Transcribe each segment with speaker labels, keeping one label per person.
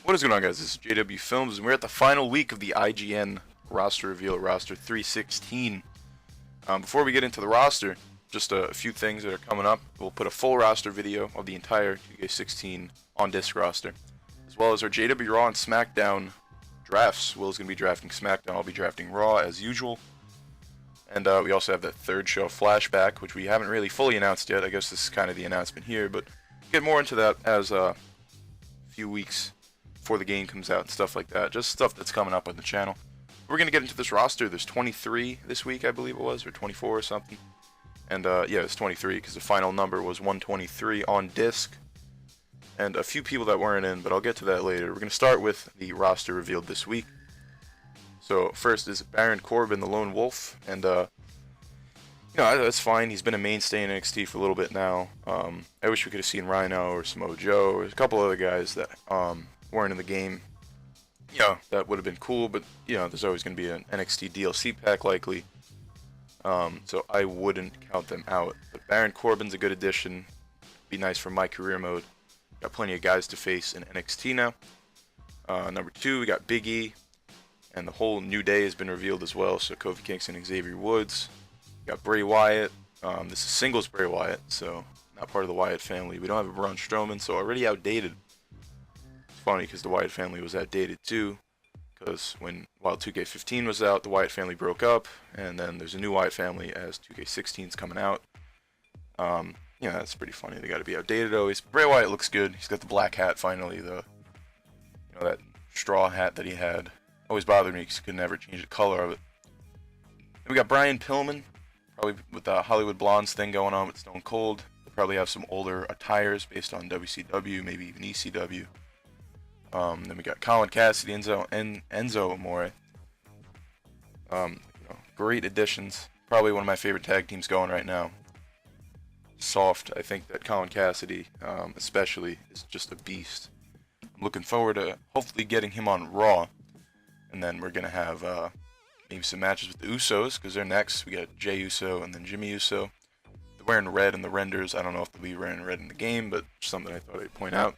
Speaker 1: What is going on, guys? This is JW Films, and we're at the final week of the IGN roster reveal, roster 316. Before we get into the roster, just a few things that are coming up. We'll put a full roster video of the entire 2K16 on-disc roster, as well as our JW Raw and SmackDown drafts. Will's going to be drafting SmackDown, I'll be drafting Raw as usual. And we also have that third show, Flashback, which we haven't really fully announced yet. I guess this is kind of the announcement here, but get more into that as a few weeks before the game comes out and stuff like that. Just stuff that's coming up on the channel. We're going to get into this roster. There's 23 this week, I believe it was, or 24 or something. And yeah, it's 23 because the final number was 123 on disc. And a few people that weren't in, but I'll get to that later. We're going to start with the roster revealed this week. So first is Baron Corbin, the Lone Wolf, and you know, that's fine. He's been a mainstay in NXT for a little bit now. I wish we could have seen Rhino or Samoa Joe or a couple other guys that weren't in the game. Yeah, that would have been cool, but you know, there's always going to be an NXT DLC pack likely. So I wouldn't count them out. But Baron Corbin's a good addition. Be nice for my career mode. Got plenty of guys to face in NXT now. Number 2, we got Big E. And the whole New Day has been revealed as well. So Kofi Kingston and Xavier Woods. We got Bray Wyatt. This is singles Bray Wyatt, so not part of the Wyatt family. We don't have a Braun Strowman, so already outdated. It's funny because the Wyatt family was outdated too. Because while 2K15 was out, the Wyatt family broke up, and then there's a new Wyatt family as 2K16 is coming out. Yeah, that's pretty funny. They got to be outdated always. Bray Wyatt looks good. He's got the black hat finally. That straw hat that he had always bothered me because he could never change the color of it. Then we got Brian Pillman, probably with the Hollywood Blondes thing going on with Stone Cold. They'll probably have some older attires based on WCW, maybe even ECW. Then we got Colin Cassidy, Enzo Amore. Great additions. Probably one of my favorite tag teams going right now. Soft. I think that Colin Cassidy, especially, is just a beast. I'm looking forward to hopefully getting him on Raw. And then we're going to have maybe some matches with the Usos, because they're next. We got Jey Uso and then Jimmy Uso. They're wearing red in the renders. I don't know if they'll be wearing red in the game, but something I thought I'd point out.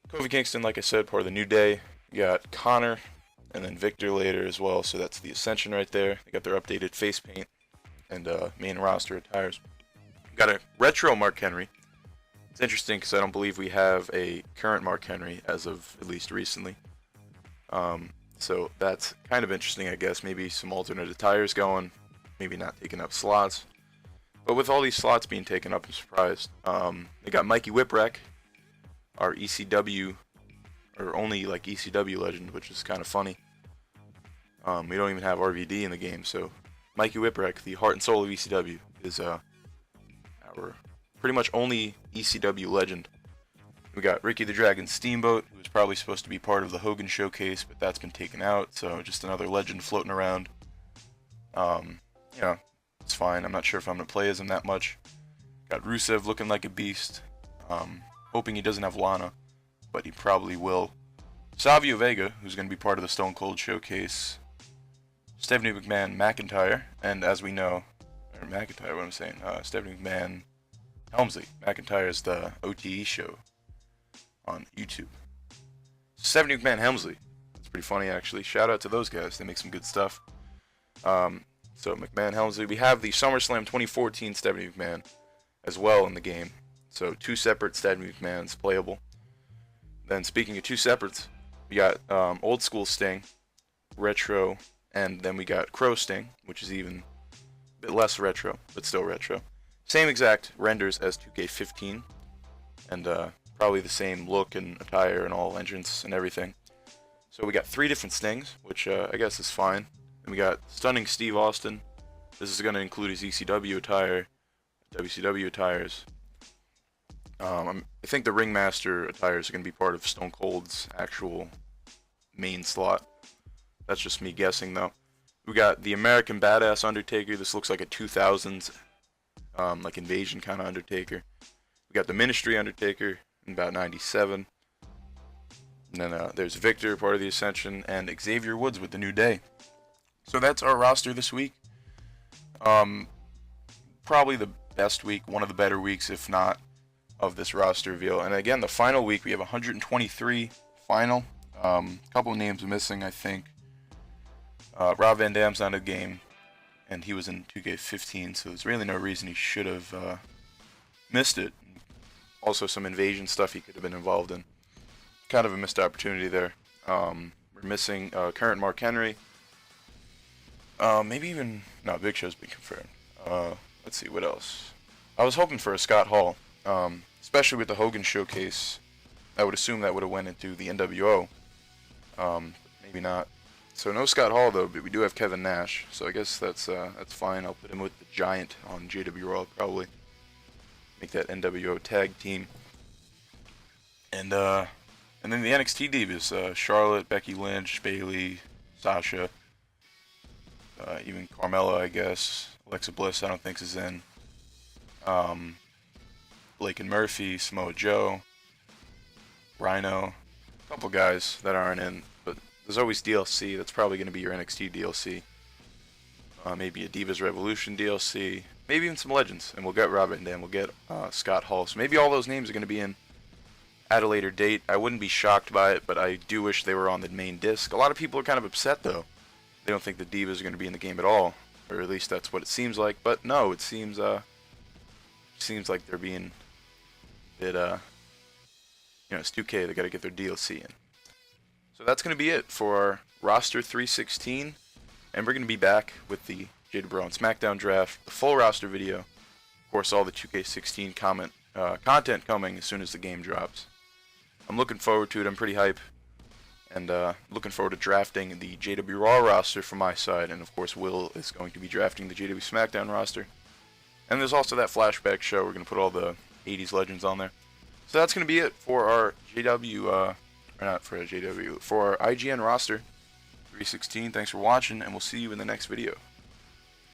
Speaker 1: Kofi Kingston, like I said, part of the New Day. We got Connor and then Victor later as well, so that's the Ascension right there. They got their updated face paint and main roster attires. We got a retro Mark Henry. It's interesting because I don't believe we have a current Mark Henry as of at least recently. So that's kind of interesting, I guess. Maybe some alternate attires going, maybe not taking up slots. But with all these slots being taken up, I'm surprised. They got Mikey Whipwreck, our ECW, or only like ECW legend, which is kind of funny. We don't even have RVD in the game, so Mikey Whipwreck, the heart and soul of ECW, is our pretty much only ECW legend. We got Ricky the Dragon Steamboat, who was probably supposed to be part of the Hogan Showcase, but that's been taken out, so just another legend floating around. Yeah, it's fine. I'm not sure if I'm going to play as him that much. Got Rusev looking like a beast. Hoping he doesn't have Lana, but he probably will. Savio Vega, who's going to be part of the Stone Cold Showcase. Stephanie McMahon McIntyre, and as we know, or McIntyre, what I'm saying, Stephanie McMahon Helmsley. McIntyre is the OTE show on YouTube. Stephanie McMahon Helmsley. That's pretty funny, actually. Shout out to those guys. They make some good stuff. So McMahon Helmsley. We have the SummerSlam 2014 Stephanie McMahon as well in the game. So 2 separate Stephanie McMahons playable. Then speaking of 2 separates, we got old school Sting, retro, and then we got Crow Sting, which is even a bit less retro, but still retro. Same exact renders as 2K15, and probably the same look and attire and all entrance and everything. So we got 3 different Stings, which I guess is fine. Then we got Stunning Steve Austin. This is going to include his ECW attire, WCW attires. I think the Ringmaster attires are going to be part of Stone Cold's actual main slot. That's just me guessing, though. We got the American Badass Undertaker. This looks like a 2000s like invasion kind of Undertaker. We got the Ministry Undertaker in about 97. And then there's Victor, part of the Ascension, and Xavier Woods with the New Day. So that's our roster this week. Probably the best week, one of the better weeks, if not of this roster reveal. And again, the final week, we have 123 final. A couple names missing, I think. Rob Van Dam's not in the game, and he was in 2K15, so there's really no reason he should have missed it. Also, some invasion stuff he could have been involved in. Kind of a missed opportunity there. We're missing current Mark Henry. Maybe even... No, Big Show's been confirmed. Let's see, what else? I was hoping for a Scott Hall, especially with the Hogan showcase. I would assume that would have went into the NWO. Maybe not. So no Scott Hall though, but we do have Kevin Nash. So I guess that's fine. I'll put him with the Giant on JW Raw probably. Make that NWO tag team. And then the NXT Divas, Charlotte, Becky Lynch, Bayley, Sasha, even Carmella, I guess. Alexa Bliss, I don't think is in. Blake and Murphy, Samoa Joe, Rhino, a couple guys that aren't in, but there's always DLC. That's probably going to be your NXT DLC. Maybe a Divas Revolution DLC, maybe even some Legends, and we'll get Robert and Dan, we'll get Scott Hall. So maybe all those names are going to be in at a later date. I wouldn't be shocked by it, but I do wish they were on the main disc. A lot of people are kind of upset though. They don't think the Divas are going to be in the game at all, or at least that's what it seems like. But no, it seems like they're being a bit, it's 2K. They got to get their DLC in. So that's going to be it for our roster 316, and we're going to be back with the Jada Bro and SmackDown draft, the full roster video, of course, all the 2K16 content coming as soon as the game drops. I'm looking forward to it. I'm pretty hype. And looking forward to drafting the JW Raw roster from my side. And of course, Will is going to be drafting the JW SmackDown roster. And there's also that flashback show. We're going to put all the 80s legends on there. So that's going to be it for our for our IGN roster 316. Thanks for watching, and we'll see you in the next video.